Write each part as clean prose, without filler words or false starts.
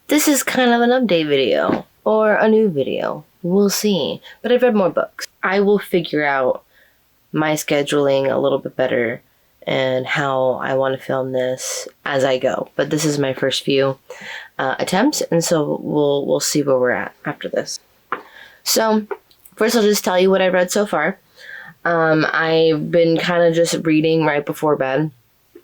this is kind of an update video or a new video. We'll see. But I've read more books. I will figure out my scheduling a little bit better and how I want to film this as I go. But this is my first few attempts, and so we'll see where we're at after this. So first I'll just tell you what I've read so far. I've been kind of just reading right before bed.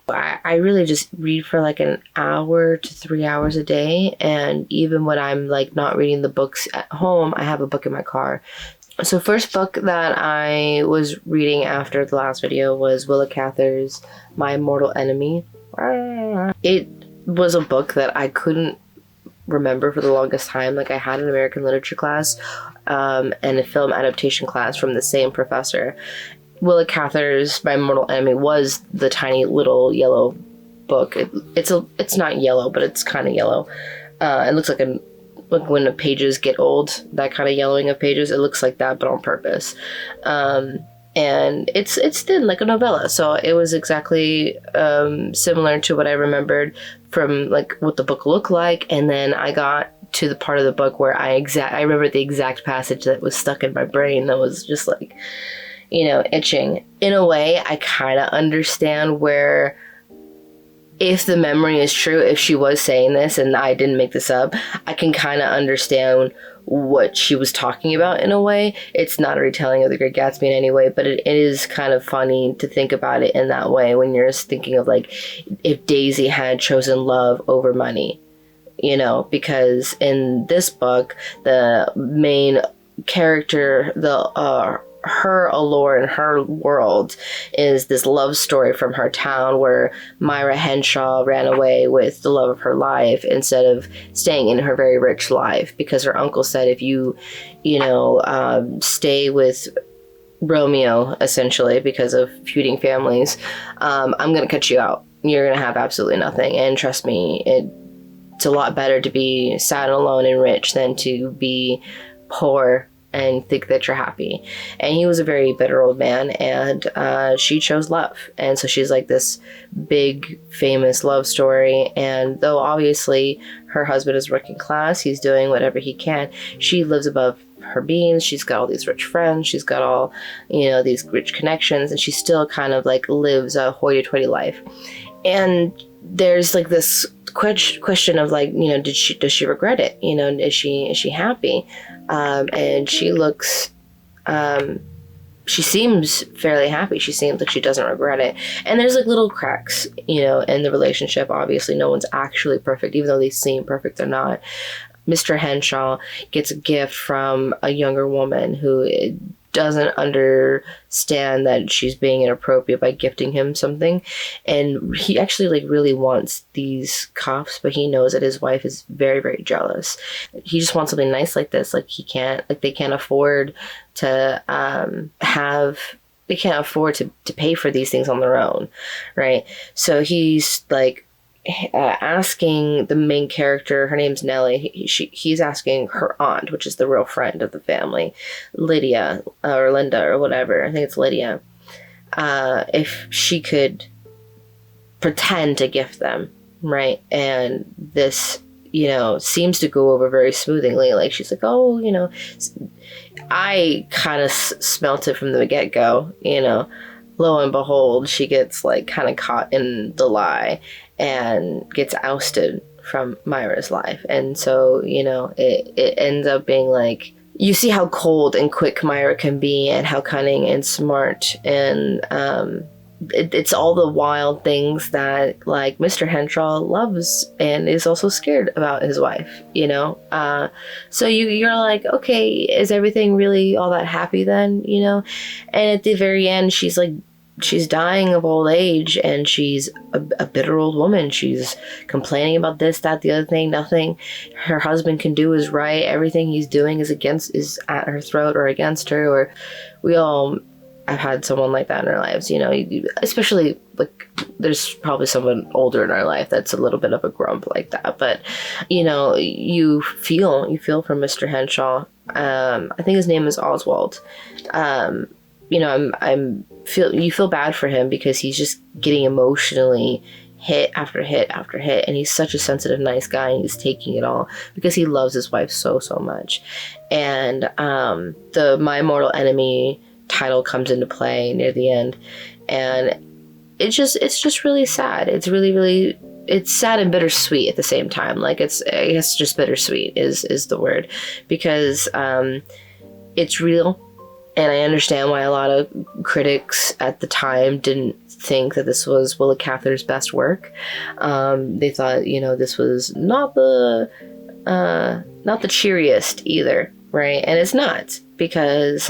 I really just read for like an hour to 3 hours a day, and even when I'm like not reading the books at home, I have a book in my car. So first book that I was reading after the last video was Willa Cather's My Mortal Enemy. It was a book that I couldn't remember for the longest time. Like, I had an American literature class and a film adaptation class from the same professor. Willa Cather's My Mortal Enemy was the tiny little yellow book. It's not yellow, but it's kind of yellow. It looks like when the pages get old, that kind of yellowing of pages, it looks like that, but on purpose. And it's thin, like a novella. So it was exactly similar to what I remembered from like what the book looked like. And then I got to the part of the book where I remember the exact passage that was stuck in my brain that was just like, itching. In a way, I kind of understand where, if the memory is true, if she was saying this and I didn't make this up, I can kind of understand what she was talking about in a way. It's not a retelling of The Great Gatsby in any way, but it is kind of funny to think about it in that way when you're thinking of like if Daisy had chosen love over money, because in this book, the main character, her allure in her world is this love story from her town where Myra Henshaw ran away with the love of her life instead of staying in her very rich life, because her uncle said, if you stay with Romeo, essentially because of feuding families, I'm gonna cut you out. You're gonna have absolutely nothing, and trust me, it's a lot better to be sad and alone and rich than to be poor and think that you're happy. And he was a very bitter old man, and she chose love. And so she's like this big famous love story, and though obviously her husband is working class, he's doing whatever he can, she lives above her means. She's got all these rich friends, she's got all these rich connections, and she still kind of like lives a hoity-toity life. And there's like this question of like, does she regret it? Is she happy? And she looks, she seems fairly happy. She seems like she doesn't regret it. And there's like little cracks, in the relationship. Obviously no one's actually perfect, even though they seem perfect, they're not. Mr. Henshaw gets a gift from a younger woman who doesn't understand that she's being inappropriate by gifting him something, and he actually like really wants these cuffs, but he knows that his wife is very, very jealous. He just wants something nice like this. Like they can't afford to they can't afford to pay for these things on their own, right? So he's like asking the main character, her name's Nellie, he's asking her aunt, which is the real friend of the family, Lydia or Linda or whatever, I think it's Lydia, if she could pretend to gift them, right? And this seems to go over very smoothly. Like she's like, oh, I kind of smelt it from the get-go, lo and behold, she gets like kind of caught in the lie and gets ousted from Myra's life. And so, it ends up being like, you see how cold and quick Myra can be and how cunning and smart. And it's all the wild things that like Mr. Henshaw loves and is also scared about his wife, So you're like, okay, is everything really all that happy then, And at the very end, she's dying of old age, and she's a bitter old woman. She's complaining about this, that, the other thing. Nothing her husband can do is right. Everything he's doing is at her throat or against her. Or we all have had someone like that in our lives, especially like there's probably someone older in our life that's a little bit of a grump like that. But you feel for Mr. Henshaw. I think his name is Oswald. You feel bad for him because he's just getting emotionally hit after hit after hit, and he's such a sensitive, nice guy, and he's taking it all because he loves his wife so much. And the My Mortal Enemy title comes into play near the end, and it's just really sad. It's really it's sad and bittersweet at the same time. Like, it's, I guess, just bittersweet is the word, because it's real. And I understand why a lot of critics at the time didn't think that this was Willa Cather's best work. They thought, this was not the cheeriest either, right? And it's not, because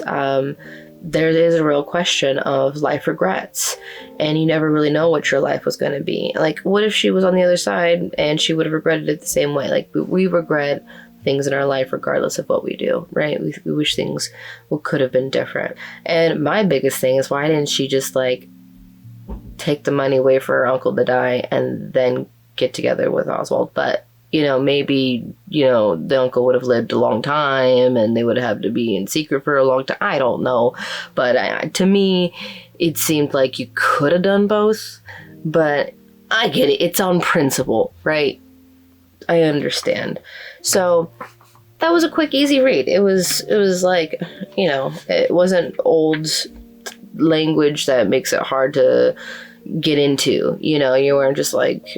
there is a real question of life regrets, and you never really know what your life was going to be. Like, what if she was on the other side and she would have regretted it the same way? Like, we regret things in our life regardless of what we do, right? We wish things could have been different. And my biggest thing is, why didn't she just like take the money away for her uncle to die and then get together with Oswald? But maybe the uncle would have lived a long time and they would have to be in secret for a long time. I don't know, but to me it seemed like you could have done both. But I get it, it's on principle, right? I understand. So that was a quick, easy read. It was like, it wasn't old language that makes it hard to get into. You weren't just like,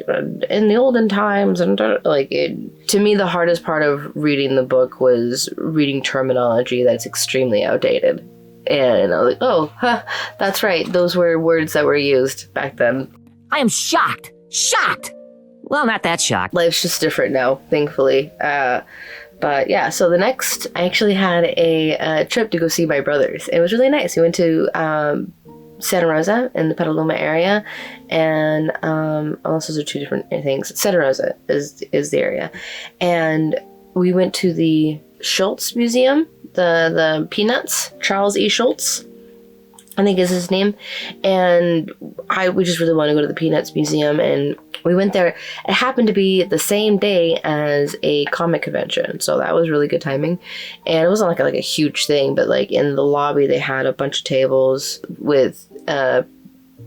in the olden times, and like, it, to me, the hardest part of reading the book was reading terminology that's extremely outdated. And I was like, oh, that's right, those were words that were used back then. I am shocked. Well, not that shocked. Life's just different now, thankfully. But yeah, so the next, I actually had a trip to go see my brothers. It was really nice. We went to Santa Rosa in the Petaluma area, and those are two different things. Santa Rosa is the area, and we went to the Schultz Museum, the Peanuts, Charles E. Schultz, I think is his name, and we just really wanted to go to the Peanuts Museum, and we went there. It happened to be the same day as a comic convention, so that was really good timing. And it wasn't like a huge thing, but like in the lobby they had a bunch of tables with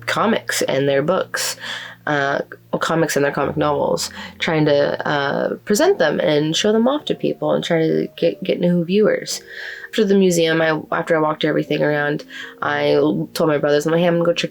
comics and their books, comics and their comic novels, trying to present them and show them off to people and try to get new viewers. After the museum, after I walked everything around, I told my brothers, I'm like, hey, I'm gonna go check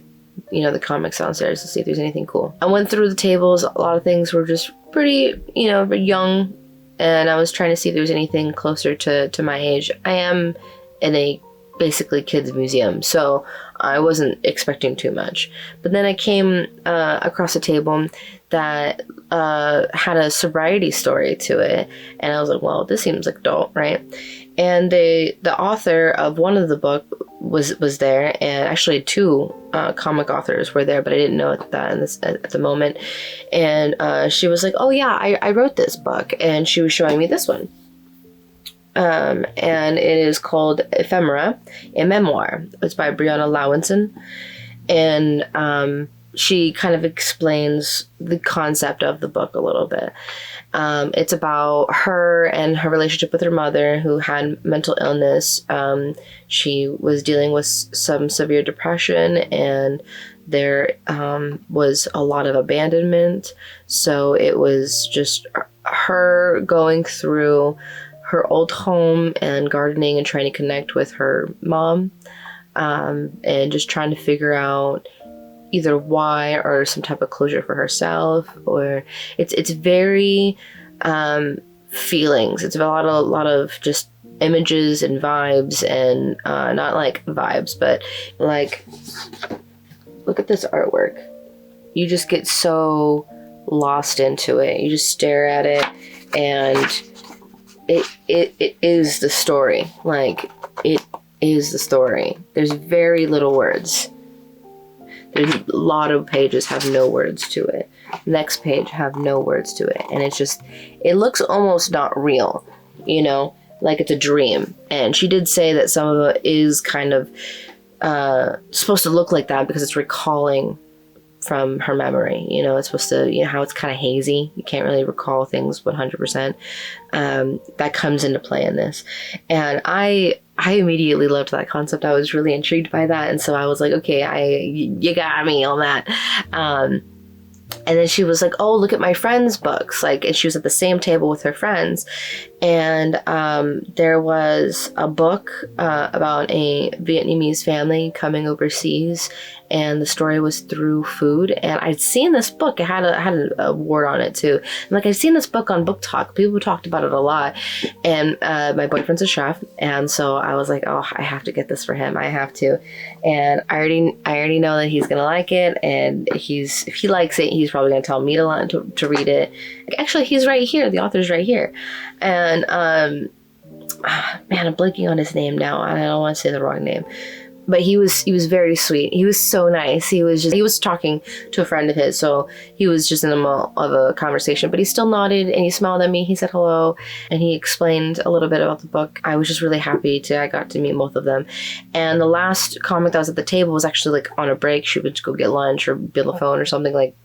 the comics downstairs to see if there's anything cool. I went through the tables. A lot of things were just pretty, young, and I was trying to see if there was anything closer to my age. I am in a basically kids museum, so I wasn't expecting too much. But then I came across a table that had a sobriety story to it, and I was like, well, this seems like adult, right? And the author of one of the book was there, and actually two comic authors were there, but I didn't know that at the moment. And she was like, oh yeah, I wrote this book, and she was showing me this one. And it is called Ephemera, a Memoir. It's by Briana Loewinsohn, and she kind of explains the concept of the book a little bit. It's about her and her relationship with her mother, who had mental illness. She was dealing with some severe depression, and there was a lot of abandonment. So it was just her going through her old home and gardening and trying to connect with her mom, and just trying to figure out either why or some type of closure for herself. Or it's very feelings. It's a lot of just images and vibes, and not like vibes, but like, look at this artwork. You just get so lost into it. You just stare at it, and it is the story. Like, it is the story. There's very little words. There's a lot of pages have no words to it. Next page have no words to it. And it looks almost not real, like it's a dream. And she did say that some of it is kind of supposed to look like that because it's recalling from her memory. It's supposed to, how it's kind of hazy. You can't really recall things 100%. That comes into play in this. And I immediately loved that concept. I was really intrigued by that. And so I was like, okay, you got me on that. And then she was like, oh, look at my friends' books. Like, and she was at the same table with her friends. And there was a book about a Vietnamese family coming overseas. And the story was through food. And I'd seen this book. It had an award on it, too. And, like, I'd seen this book on Book Talk. People talked about it a lot. And my boyfriend's a chef. And so I was like, oh, I have to get this for him. I have to. And I already know that he's going to like it. And if he likes it, he's probably going to tell me to read it. Actually, he's right here. The author's right here. And, man, I'm blanking on his name now. I don't want to say the wrong name. But he was very sweet. He was so nice. He was talking to a friend of his, so he was just in the middle of a conversation. But he still nodded and he smiled at me. He said hello and he explained a little bit about the book. I was just really happy I got to meet both of them. And the last comic that was at the table was actually like on a break. She would go get lunch or be on the phone or something, like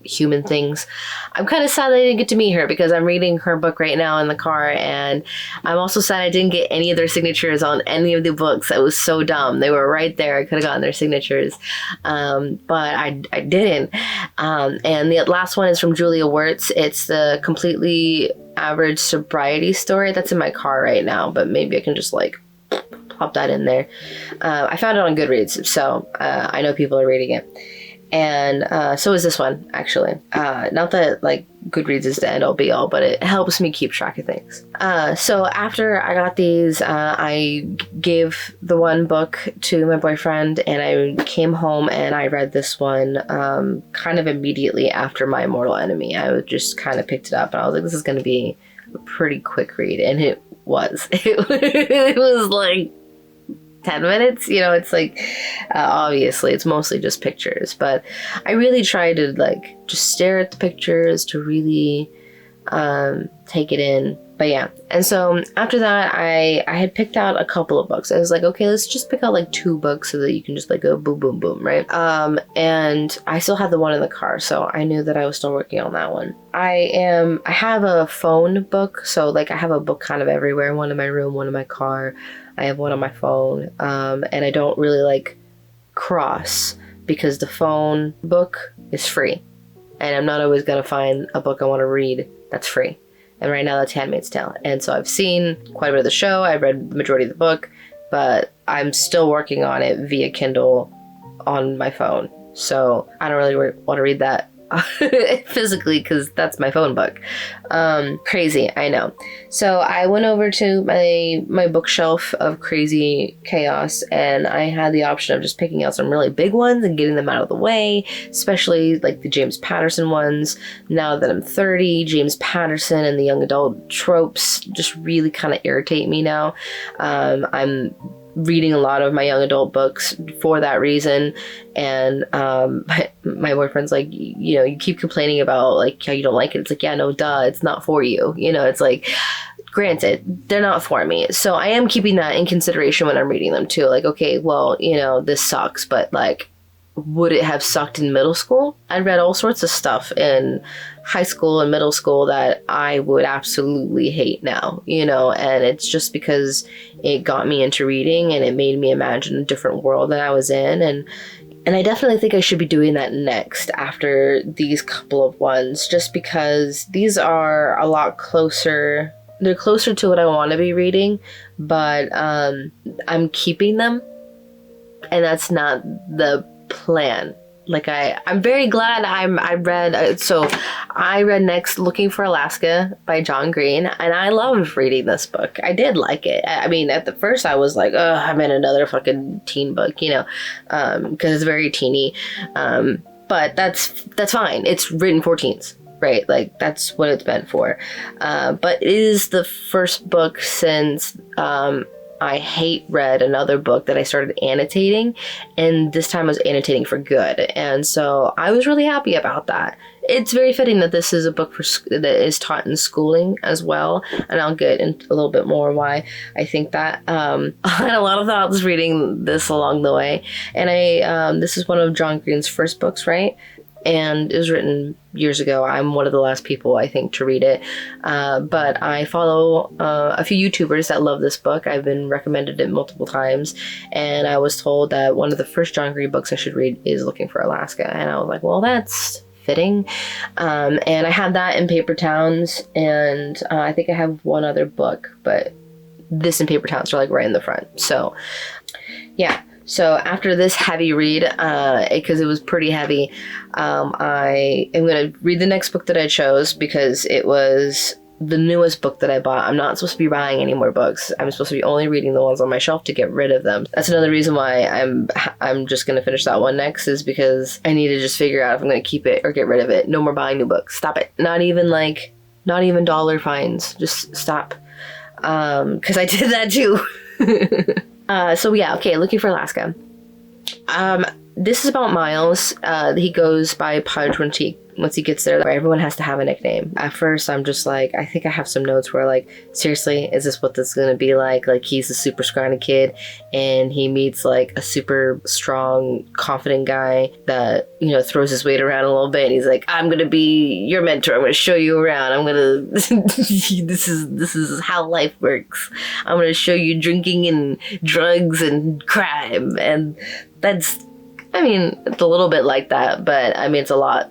human things. I'm kind of sad that I didn't get to meet her because I'm reading her book right now in the car, and I'm also sad I didn't get any of their signatures on any of the books. It was so dumb. They were right there. I could have gotten their signatures, but I didn't. And the last one is from Julia Wertz. It's the Completely Average Sobriety Story. That's in my car right now, but maybe I can just like pop that in there. I found it on Goodreads, so I know people are reading it. And so is this one, actually. Not that, like, Goodreads is the end-all be-all, but it helps me keep track of things. So after I got these, I gave the one book to my boyfriend, and I came home and I read this one kind of immediately after My Immortal Enemy. I just kind of picked it up, and I was like, this is going to be a pretty quick read, and it was. It was, like, 10 minutes, you know. It's like obviously it's mostly just pictures, but I really try to like just stare at the pictures to really take it in. But yeah, and so after that I had picked out a couple of books. I was like, okay, let's just pick out like 2 books so that you can just like go boom boom boom, right? And I still had the one in the car, so I knew that I was still working on that one. I have a phone book, so like I have a book kind of everywhere, one in my room, one in my car. I have one on my phone, and I don't really like cross because the phone book is free, and I'm not always gonna find a book I want to read that's free. And right now that's Handmaid's Tale, and so I've seen quite a bit of the show. I've read the majority of the book, but I'm still working on it via Kindle on my phone, so I don't really want to read that physically because that's my phone book. Crazy, I know. So I went over to my bookshelf of crazy chaos, and I had the option of just picking out some really big ones and getting them out of the way, especially like the James Patterson ones. Now that I'm 30, James Patterson and the young adult tropes just really kind of irritate me now. I'm reading a lot of my young adult books for that reason, and my boyfriend's like, you know, you keep complaining about like how you don't like it. It's like, yeah, no, duh, it's not for you. You know, it's like, granted, they're not for me, so I am keeping that in consideration when I'm reading them too. Like, okay, well, you know, this sucks, but like, would it have sucked in middle school? I read all sorts of stuff in high school and middle school that I would absolutely hate now, you know, and it's just because it got me into reading and it made me imagine a different world that I was in, and I definitely think I should be doing that next after these couple of ones, just because these are a lot closer. They're closer to what I want to be reading, but I'm keeping them, and that's not the plan. Like I'm very glad I read next Looking for Alaska by John Green, and I loved reading this book. I did like it. I mean, at the first I was like, oh, I'm in another fucking teen book, you know, because it's very teeny, but that's fine. It's written for teens, right? Like that's what it's meant for. But it is the first book since I read another book that I started annotating, and this time I was annotating for good, and so I was really happy about that. It's very fitting that this is a book that is taught in schooling as well, and I'll get into a little bit more why I think that. I had a lot of thoughts reading this along the way, and this is one of John Green's first books, right? And it was written years ago. I'm one of the last people, I think, to read it. But I follow a few YouTubers that love this book. I've been recommended it multiple times. And I was told that one of the first John Green books I should read is Looking for Alaska. And I was like, well, that's fitting. And I have that in Paper Towns, and I think I have one other book, but this and Paper Towns are like right in the front. So yeah. So after this heavy read, because it was pretty heavy, I am going to read the next book that I chose because it was the newest book that I bought. I'm not supposed to be buying any more books. I'm supposed to be only reading the ones on my shelf to get rid of them. That's another reason why I'm just going to finish that one next, is because I need to just figure out if I'm going to keep it or get rid of it. No more buying new books. Stop it. Not even dollar fines. Just stop. Because I did that too. So yeah, okay, Looking for Alaska. This is about Miles. He goes by Pudge once he gets there. Everyone has to have a nickname. At first, I'm just like, I think I have some notes where like, seriously, is this what this is going to be like? Like, he's a super scrawny kid and he meets like a super strong, confident guy that, you know, throws his weight around a little bit. And he's like, I'm going to be your mentor. I'm going to show you around. I'm going to, this is how life works. I'm going to show you drinking and drugs and crime. And that's, I mean, it's a little bit like that, but I mean, it's a lot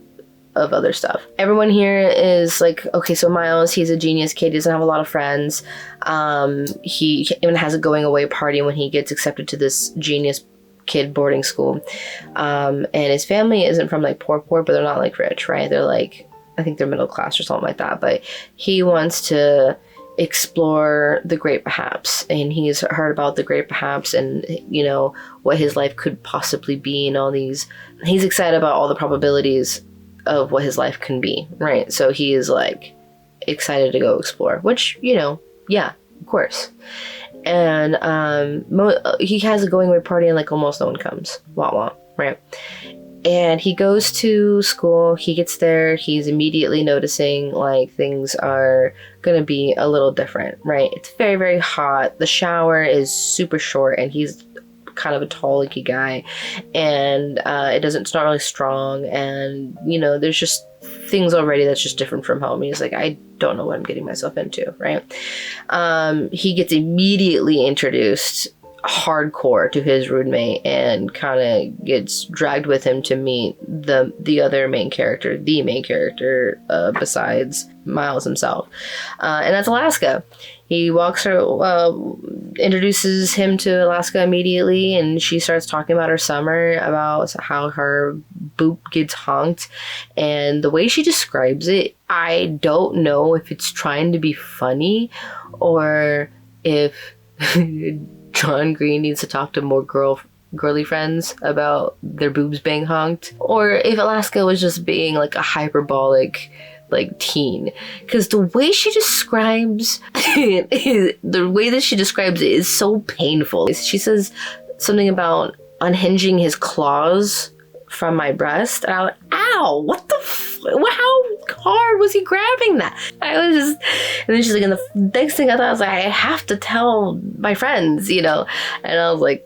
of other stuff. Everyone here is like, okay, so Miles, he's a genius kid. He doesn't have a lot of friends. He even has a going away party when he gets accepted to this genius kid boarding school. And his family isn't from like poor, but they're not like rich, right? They're like, I think they're middle class or something like that. But he wants to explore the Great Perhaps, and he's heard about the Great Perhaps and, you know, what his life could possibly be and all these. He's excited about all the probabilities of what his life can be, right? So he is like excited to go explore, which, you know, yeah, of course. And he has a going away party and like almost no one comes. Wah wah, right? And he goes to school, he gets there, he's immediately noticing like things are gonna be a little different, right? It's very, very hot. The shower is super short and he's kind of a tall, lanky guy, and it's not really strong, and you know, there's just things already that's just different from home. He's like, I don't know what I'm getting myself into, right? He gets immediately introduced hardcore to his roommate and kind of gets dragged with him to meet the other main character, besides Miles himself, and that's Alaska. He introduces him to Alaska immediately, and she starts talking about her summer, about how her boop gets honked, and the way she describes it, I don't know if it's trying to be funny or if John Green needs to talk to more girly friends about their boobs being honked, or if Alaska was just being like a hyperbolic like teen, because the way she describes it is so painful. She says something about unhinging his claws from my breast, and I was like, ow, what the how hard was he grabbing that? I was just, and then she's like, and the next thing I thought, I was like, I have to tell my friends, you know, and I was like,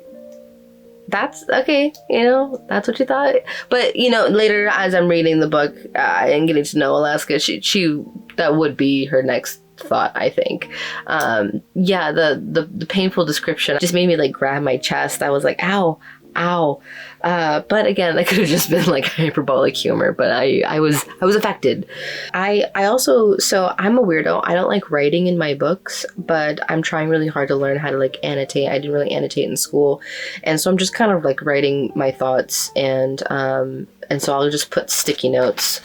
that's okay, you know, that's what you thought. But, you know, later as I'm reading the book and getting to know Alaska, she that would be her next thought, I think. Yeah, the painful description just made me like grab my chest. I was like, ow. But again, that could have just been like hyperbolic humor, but I was affected. I also, so I'm a weirdo. I don't like writing in my books, but I'm trying really hard to learn how to like annotate. I didn't really annotate in school. And so I'm just kind of like writing my thoughts, and so I'll just put sticky notes,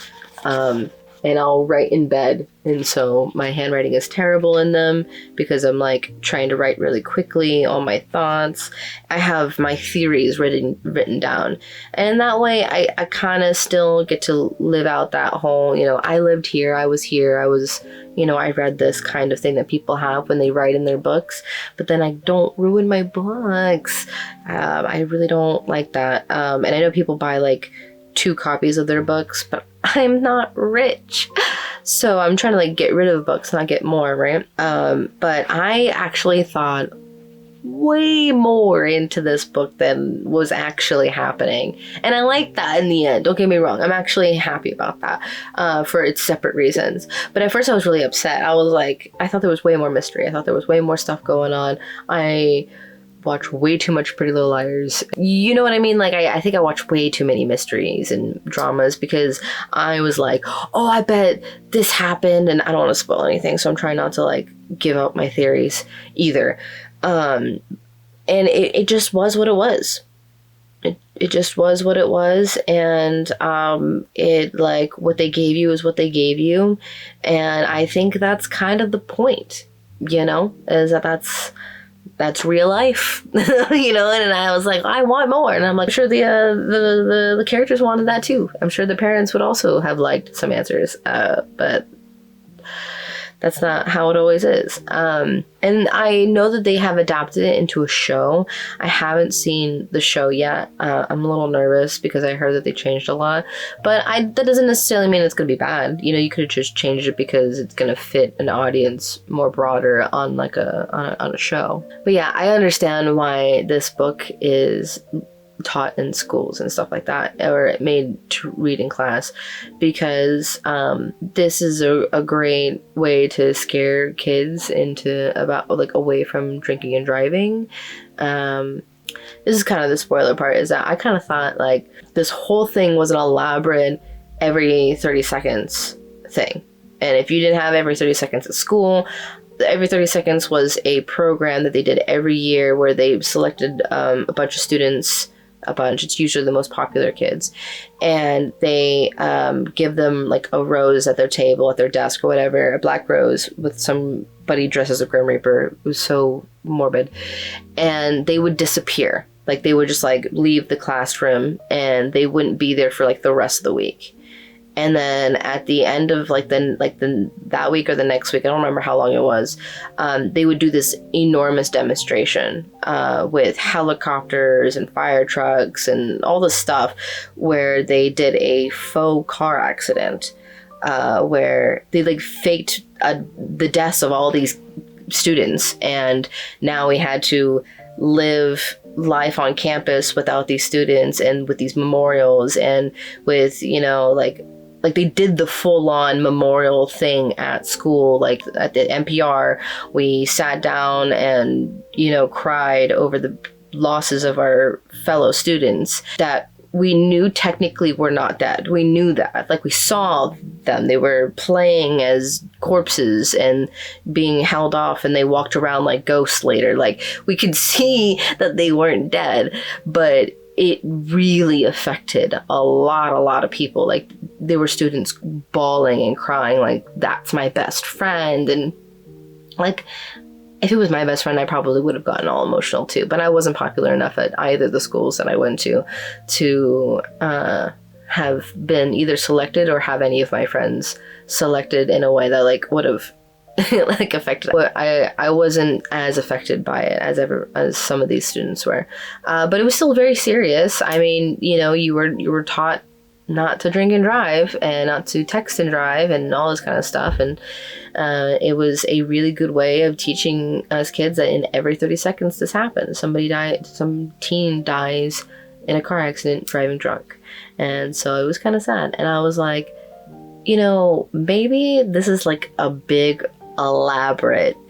and I'll write in bed. And so my handwriting is terrible in them because I'm like trying to write really quickly all my thoughts. I have my theories written down. And that way I kind of still get to live out that whole, you know, I lived here, I was, you know, I read this kind of thing that people have when they write in their books, but then I don't ruin my books. I really don't like that. And I know people buy like 2 copies of their books, but I'm not rich, so I'm trying to like get rid of books, not get more, right? But I actually thought way more into this book than was actually happening, and I like that in the end. Don't get me wrong, I'm actually happy about that, for its separate reasons. But at first I was really upset. I was like, I thought there was way more mystery. I thought there was way more stuff going on. I watch way too much Pretty Little Liars. You know what I mean? Like, I think I watch way too many mysteries and dramas because I was like, oh, I bet this happened, and I don't want to spoil anything, so I'm trying not to, like, give out my theories either. And it just was what it was. It just was what it was, and it, like, what they gave you is what they gave you, and I think that's kind of the point, you know, is that's real life, you know. And I was like, I want more, and I'm like, sure the characters wanted that too. I'm sure the parents would also have liked some answers, but that's not how it always is. And I know that they have adapted it into a show. I haven't seen the show yet. I'm a little nervous because I heard that they changed a lot. But that doesn't necessarily mean it's going to be bad. You know, you could have just changed it because it's going to fit an audience more broader on like on a show. But yeah, I understand why this book is taught in schools and stuff like that, or made to read in class, because this is a great way to scare kids away from drinking and driving. This is kind of the spoiler part, is that I kind of thought like this whole thing was an elaborate every 30 seconds thing, and if you didn't have every 30 seconds at school, every 30 seconds was a program that they did every year where they selected a bunch of students. It's usually the most popular kids, and they give them like a rose at their table, at their desk or whatever, a black rose with somebody dressed as a Grim Reaper. It was so morbid, and they would disappear. Like, they would just like leave the classroom, and they wouldn't be there for like the rest of the week. And then at the end of that week or the next week, I don't remember how long it was, they would do this enormous demonstration with helicopters and fire trucks and all this stuff, where they did a faux car accident, where they like faked the deaths of all these students, and now we had to live life on campus without these students, and with these memorials, and with, you know, like they did the full-on memorial thing at school. Like at the NPR, we sat down and, you know, cried over the losses of our fellow students that we knew technically were not dead. We knew that. Like, we saw them. They were playing as corpses and being held off, and they walked around like ghosts later. Like, we could see that they weren't dead, but it really affected a lot of people. Like, there were students bawling and crying like, that's my best friend. And like, if it was my best friend, I probably would have gotten all emotional too, but I wasn't popular enough at either the schools that I went to have been either selected or have any of my friends selected in a way that like would have like affected. I wasn't as affected by it as some of these students were, but it was still very serious. I mean, you know, you were taught not to drink and drive, and not to text and drive, and all this kind of stuff, and it was a really good way of teaching us kids that in every 30 seconds this happens. Some teen dies in a car accident driving drunk. And so it was kind of sad, and I was like, you know, maybe this is like a big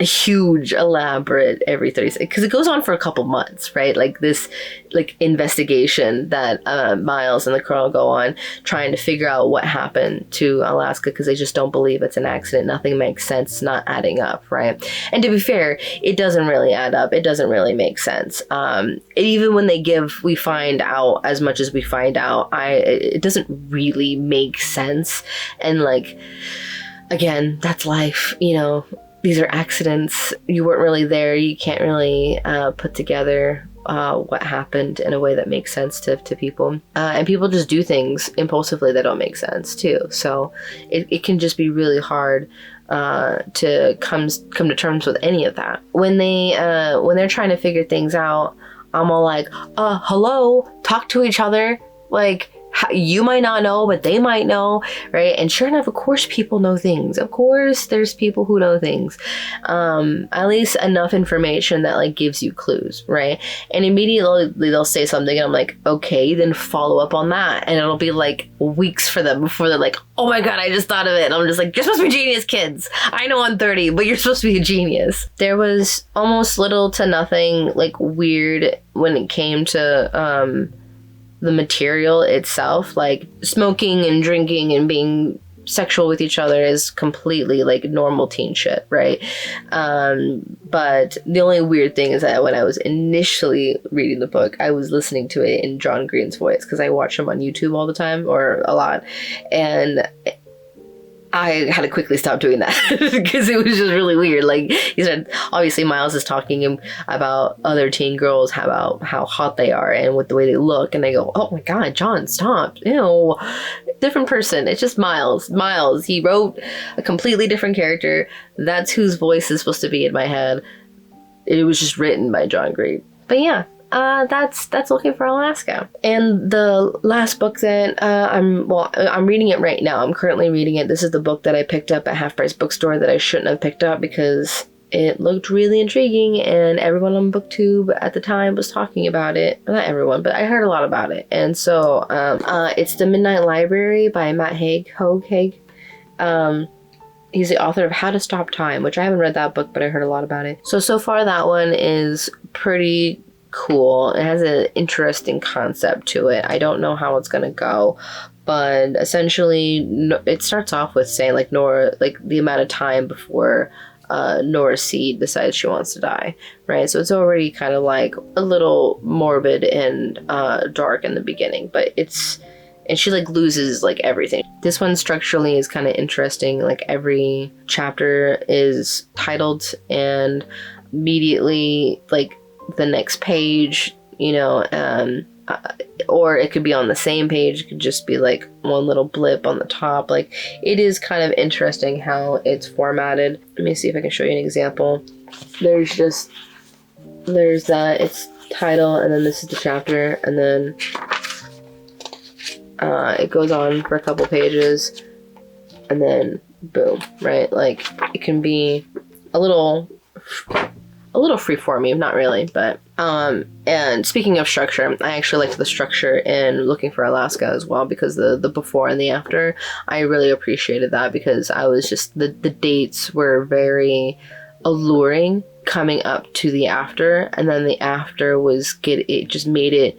huge elaborate every 30 seconds, because it goes on for a couple months, right? Like this like investigation that Miles and the Colonel go on, trying to figure out what happened to Alaska, because they just don't believe it's an accident. Nothing makes sense. It's not adding up, right? And to be fair, it doesn't really add up. It doesn't really make sense. Even when we find out as much as we find out, it doesn't really make sense. And like, again, that's life, you know, these are accidents. You weren't really there. You can't really put together what happened in a way that makes sense to people. And people just do things impulsively that don't make sense too. So it can just be really hard to come to terms with any of that. When they're trying to figure things out, I'm all like, hello, talk to each other. Like, you might not know, but they might know, right? And sure enough, of course, people know things. Of course, there's people who know things. At least enough information that like gives you clues, right? And immediately they'll say something, and I'm like, okay, then follow up on that, and it'll be like weeks for them before they're like, oh my god, I just thought of it. And I'm just like, you're supposed to be genius, kids. I know I'm 30, but you're supposed to be a genius. There was almost little to nothing like weird when it came to the material itself. Like smoking and drinking and being sexual with each other is completely like normal teen shit, right? But the only weird thing is that when I was initially reading the book, I was listening to it in John Green's voice because I watch him on YouTube all the time, or a lot, and I had to quickly stop doing that because it was just really weird. Like he said, obviously Miles is talking about other teen girls, about how hot they are and with the way they look, and they go, oh my god, John, stop. Ew. Different person. It's just Miles. He wrote a completely different character. That's whose voice is supposed to be in my head. It was just written by John Green. But yeah, that's Looking for Alaska. And the last book that I'm reading it right now. I'm currently reading it. This is the book that I picked up at Half Price Bookstore that I shouldn't have picked up because it looked really intriguing, and everyone on BookTube at the time was talking about it. Not everyone, but I heard a lot about it. And so it's The Midnight Library by Matt Haig. He's the author of How to Stop Time, which I haven't read that book, but I heard a lot about it. So far that one is pretty cool. It has an interesting concept to it. I don't know how it's going to go, but essentially it starts off with saying like Nora, like the amount of time before Nora Seed decides she wants to die, right? So it's already kind of like a little morbid and dark in the beginning, but and she like loses like everything. This one structurally is kind of interesting. Like every chapter is titled, and immediately like the next page, or it could be on the same page. It could just be like one little blip on the top. Like it is kind of interesting how it's formatted. Let me see if I can show you an example. There's that, it's title, and then this is the chapter, and then it goes on for a couple pages, and then boom, right? Like it can be a little freeformy, not really, but and speaking of structure, I actually liked the structure in Looking for Alaska as well, because the before and the after, I really appreciated that, because I was just the dates were very alluring coming up to the after, and then the after it just made it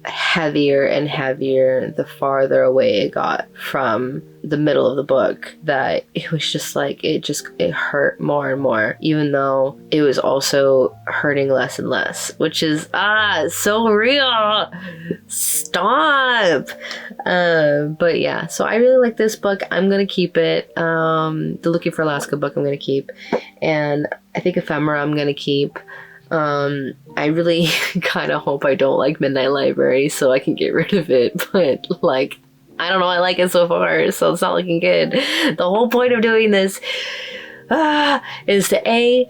heavier and heavier the farther away it got from the middle of the book, that it was just like it hurt more and more, even though it was also hurting less and less, which is so real. Stop. But yeah, so I really like this book. I'm gonna keep it. The Looking for Alaska book I'm gonna keep, and I think Ephemera I'm gonna keep. I really kind of hope I don't like Midnight Library so I can get rid of it, but like, I don't know, I like it so far, so it's not looking good. The whole point of doing this is to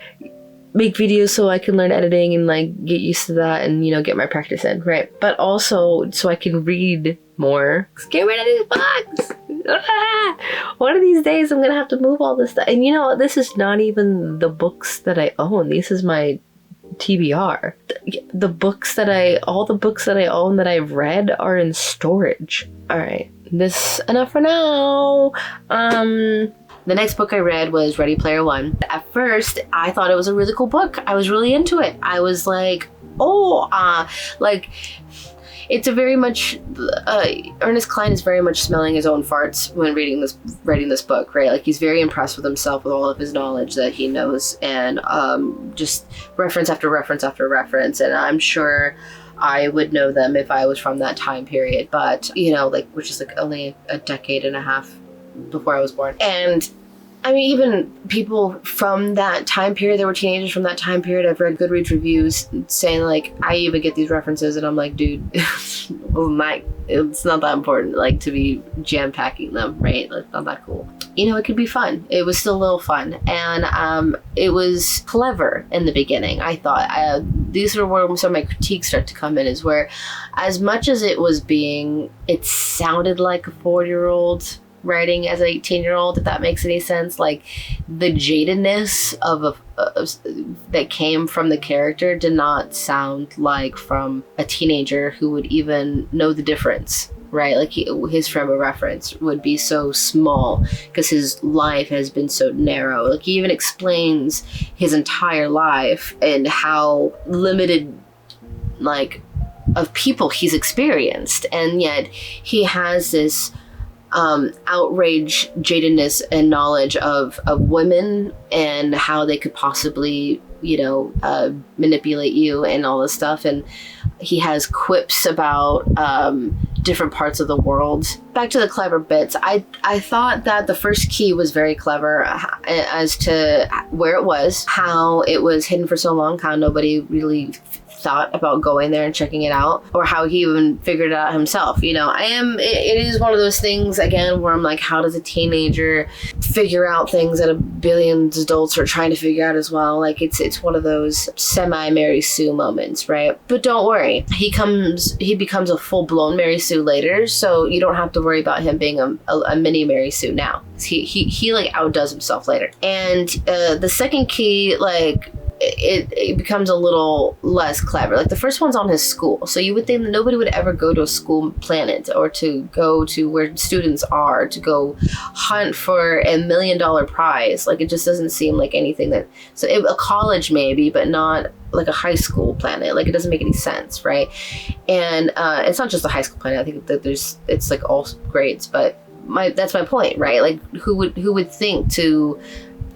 make videos so I can learn editing and like get used to that and get my practice in, right? But also so I can read more. Get rid of these books. One of these days I'm gonna have to move all this stuff, and this is not even the books that I own. This is my TBR. All the books that I own that I've read are in storage. Alright, this enough for now. The next book I read was Ready Player One. At first, I thought it was a really cool book. I was really into it. I was like, it's a very much, Ernest Cline is very much smelling his own farts when writing this book, right? Like he's very impressed with himself with all of his knowledge that he knows, and just reference after reference after reference, and I'm sure I would know them if I was from that time period, but which is like only a decade and a half before I was born. And I mean, even people from that time period, there were teenagers from that time period. I've read Goodreads reviews saying like, I even get these references, and I'm like, dude, it's not that important, like to be jam packing them, right? It's not that cool. It could be fun. It was still a little fun, and it was clever in the beginning. I thought these are where some of my critiques start to come in, is where as much as it sounded like a 4-year-old writing as an 18-year-old, if that makes any sense. Like, the jadedness of that came from the character did not sound like from a teenager who would even know the difference, right? Like, his frame of reference would be so small because his life has been so narrow. Like, he even explains his entire life and how limited, like, of people he's experienced, and yet he has this outrage, jadedness, and knowledge of different and how they could possibly, manipulate you and all this stuff. And he has quips about different parts of the world. Back to the clever bits. I thought that the first key was very clever as to where it was, how it was hidden for so long, how nobody really thought about going there and checking it out, or how he even figured it out himself. It is one of those things, again, where I'm like, how does a teenager figure out things that a billions of adults are trying to figure out as well? Like, it's one of those semi-Mary Sue moments, right? But don't worry, he becomes a full-blown Mary Sue later, so you don't have to worry about him being a mini Mary Sue now. He like outdoes himself later. And the second key, like, it becomes a little less clever. Like, the first one's on his school, so you would think that nobody would ever go to a school planet or to go to where students are to go hunt for $1 million prize. Like, it just doesn't seem like anything that, a college maybe, but not like a high school planet. Like, it doesn't make any sense, right? And it's not just a high school planet. I think that it's like all grades, but that's my point, right? Like, who would think to,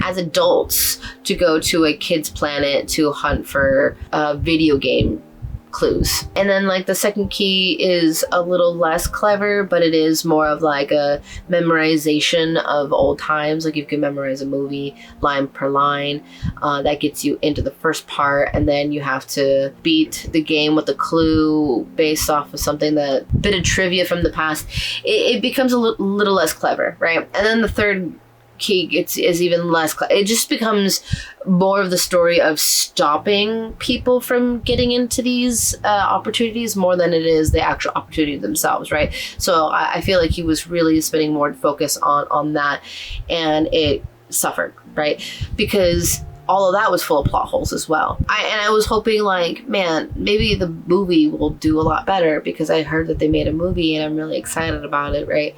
as adults, to go to a kid's planet to hunt for video game clues? And then, like, the second key is a little less clever, but it is more of like a memorization of old times. Like, you can memorize a movie line per line. That gets you into the first part, and then you have to beat the game with a clue based off of bit of trivia from the past. It becomes a little less clever, right? And then the third key is even less it just becomes more of the story of stopping people from getting into these opportunities more than it is the actual opportunity themselves, right? So I feel like he was really spending more focus on that, and it suffered, right? Because all of that was full of plot holes as well. I was hoping, like, man, maybe the movie will do a lot better, because I heard that they made a movie and I'm really excited about it, right?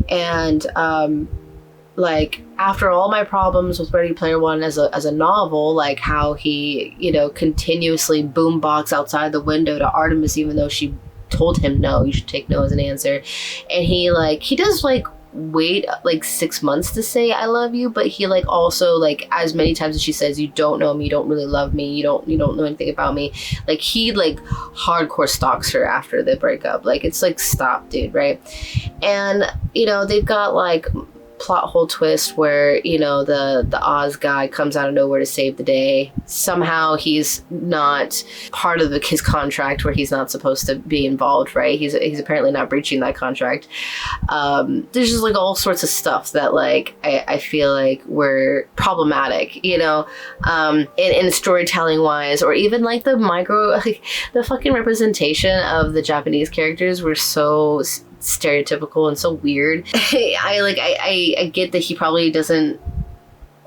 And like, after all my problems with Ready Player One as a novel, like how he, continuously boombox outside the window to Artemis, even though she told him no, you should take no as an answer. And he does wait like 6 months to say I love you, but he also as many times as she says you don't know me, you don't really love me, you don't know anything about me, he hardcore stalks her after the breakup. Like, it's stop, dude, right? And they've got plot hole twist where the Oz guy comes out of nowhere to save the day. Somehow he's not part of his contract, where he's not supposed to be involved, right? He's apparently not breaching that contract. There's just all sorts of stuff that I feel like were problematic, in storytelling wise, or even the fucking representation of the Japanese characters were so stereotypical and so weird. I get that he probably doesn't.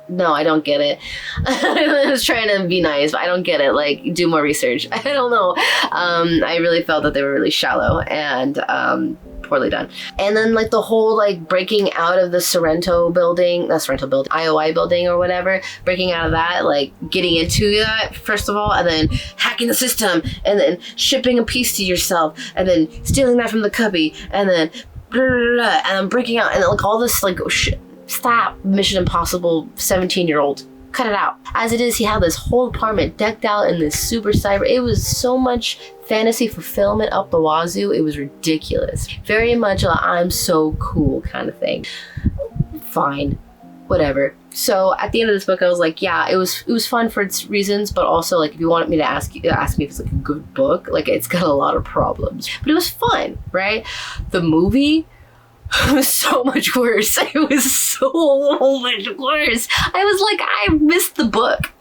No, I don't get it. I was trying to be nice, but I don't get it. Do more research. I don't know. I really felt that they were really shallow and poorly done. And then the whole breaking out of the Sorrento building, not Sorrento building, IOI building or whatever, breaking out of that, getting into that first of all, and then hacking the system, and then shipping a piece to yourself, and then stealing that from the cubby, and then blah, blah, blah, and then breaking out, and all this stop, Mission Impossible 17-year-old. Cut it out. As it is, he had this whole apartment decked out in this super cyber. It was so much fantasy fulfillment up the wazoo. It was ridiculous. Very much I'm so cool kind of thing. Fine. Whatever. So at the end of this book, I was like, yeah, it was fun for its reasons, but also if you wanted me to ask me if it's a good book, it's got a lot of problems. But it was fun, right? The movie, It was so much worse. It was so much worse. I was like, I missed the book.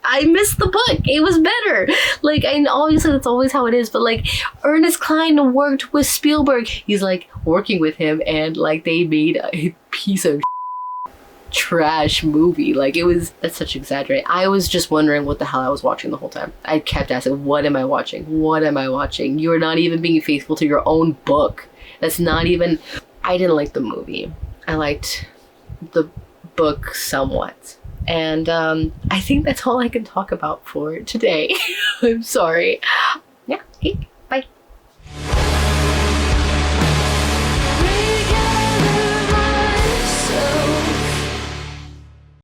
It was better. Like, and obviously that's always how it is, but like, Ernest Cline worked with Spielberg. He's like working with him, and like they made a piece of trash movie. Like, that's such exaggerate. I was just wondering what the hell I was watching the whole time. I kept asking, what am I watching? What am I watching? You're not even being faithful to your own book. That's not even... I didn't like the movie. I liked the book somewhat. And I think that's all I can talk about for today. I'm sorry. Yeah, okay.